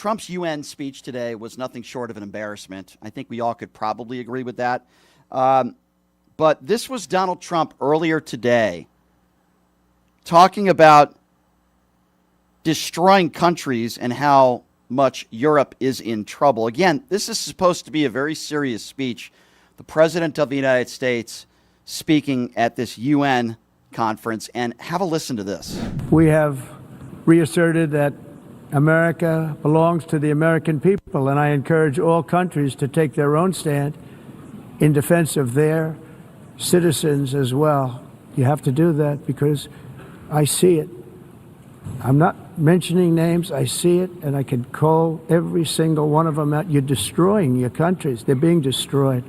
Trump's UN speech today was nothing short of an embarrassment. I think we all could probably agree with that. But this was Donald Trump earlier today talking about destroying countries and how much Europe is in trouble. Again, this is supposed to be a very serious speech. The President of the United States speaking at this UN conference, and have a listen to this. We have reasserted that America belongs to the American people, and I encourage all countries to take their own stand in defense of their citizens as well. You have to do that because I see it. I'm not mentioning names. I see it, and I can call every single one of them out. You're destroying your countries. They're being destroyed.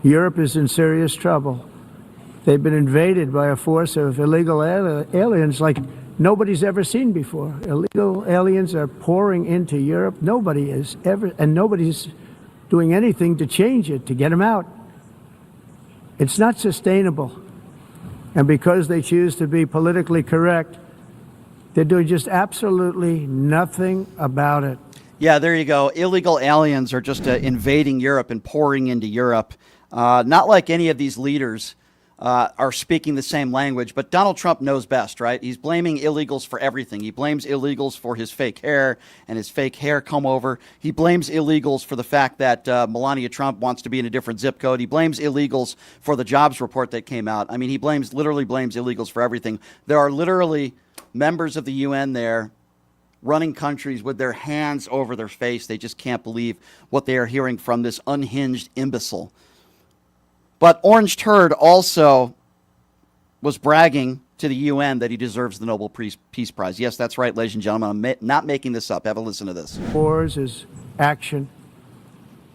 Europe is in serious trouble. They've been invaded by a force of illegal aliens like nobody's ever seen before. Illegal aliens are pouring into Europe. Nobody is ever, and nobody's doing anything to change it, to get them out. It's not sustainable. And because they choose to be politically correct, they're doing just absolutely nothing about it. Yeah, there you go. Illegal aliens are just invading Europe and pouring into Europe. Not like any of these leaders are speaking the same language, but Donald Trump knows best, right? He's blaming illegals for everything. He blames illegals for his fake hair and his fake hair comb over. He blames illegals for the fact that Melania Trump wants to be in a different zip code. He blames illegals for the jobs report that came out. I mean, he literally blames illegals for everything. There are literally members of the UN there running countries with their hands over their face. They just can't believe what they are hearing from this unhinged imbecile. But Orange Turd also was bragging to the UN that he deserves the Nobel Peace Prize. Yes, that's right, ladies and gentlemen. I'm not making this up. Have a listen to this. Wars is action.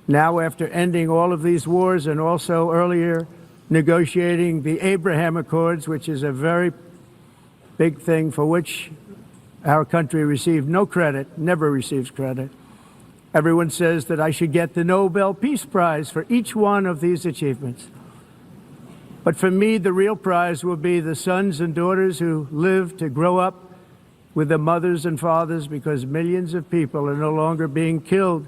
Now, after ending all of these wars and also earlier negotiating the Abraham Accords, which is a very big thing for which our country received no credit, never receives credit. Everyone says that I should get the Nobel Peace Prize for each one of these achievements. But for me, the real prize will be the sons and daughters who live to grow up with their mothers and fathers, because millions of people are no longer being killed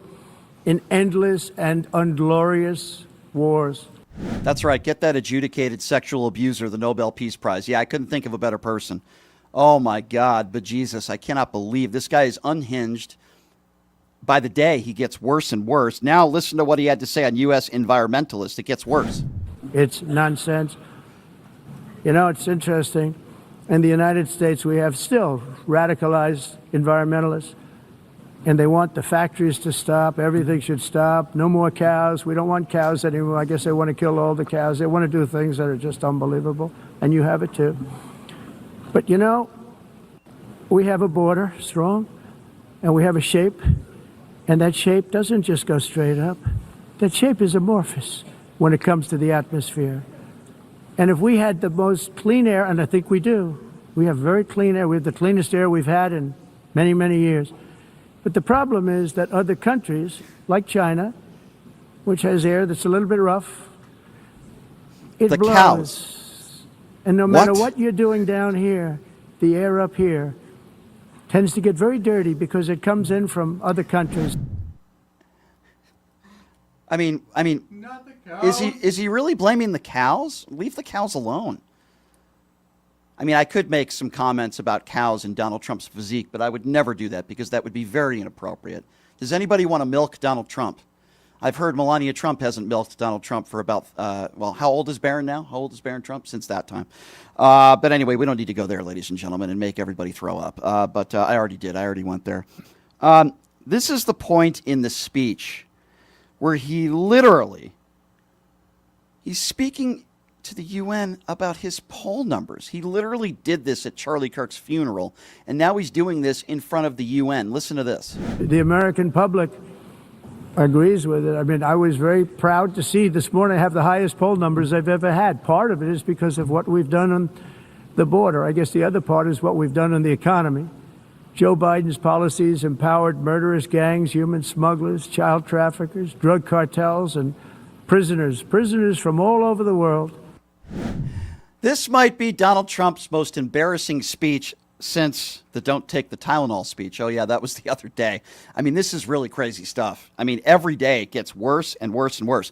in endless and unglorious wars. That's right. Get that adjudicated sexual abuser the Nobel Peace Prize. Yeah, I couldn't think of a better person. Oh, my God. But Jesus, I cannot believe this guy is unhinged. By the day, he gets worse and worse. Now listen to what he had to say on U.S. environmentalists. It gets worse. It's nonsense. You know, it's interesting. In the United States, we have still radicalized environmentalists, and they want the factories to stop. Everything should stop. No more cows. We don't want cows anymore. I guess they want to kill all the cows. They want to do things that are just unbelievable, and you have it too. But, you know, we have a border, strong, and we have a shape, and that shape doesn't just go straight up. That shape is amorphous when it comes to the atmosphere. And if we had the most clean air, and I think we do, we have very clean air. We have the cleanest air we've had in many, many years. But the problem is that other countries, like China, which has air that's a little bit rough, it blows. Cows. And no matter what you're doing down here, the air up here tends to get very dirty because it comes in from other countries. I mean, is he really blaming the cows? Leave the cows alone. I mean, I could make some comments about cows and Donald Trump's physique, but I would never do that because that would be very inappropriate. Does anybody want to milk Donald Trump? I've heard Melania Trump hasn't milked Donald Trump for about, well, how old is Barron now? How old is Barron Trump? Since that time. But anyway, we don't need to go there, ladies and gentlemen, and make everybody throw up. But I already did. I already went there. This is the point in the speech where he's speaking to the UN about his poll numbers. He literally did this at Charlie Kirk's funeral, and now he's doing this in front of the UN. Listen to this. The American public agrees with it. I mean, I was very proud to see this morning I have the highest poll numbers I've ever had. Part of it is because of what we've done on the border. I guess the other part is what we've done on the economy. Joe Biden's policies empowered murderous gangs, human smugglers, child traffickers, drug cartels, and prisoners from all over the world. This might be Donald Trump's most embarrassing speech since the "don't take the Tylenol" speech. Oh yeah, that was the other day. I mean, this is really crazy stuff. I mean, every day it gets worse and worse and worse.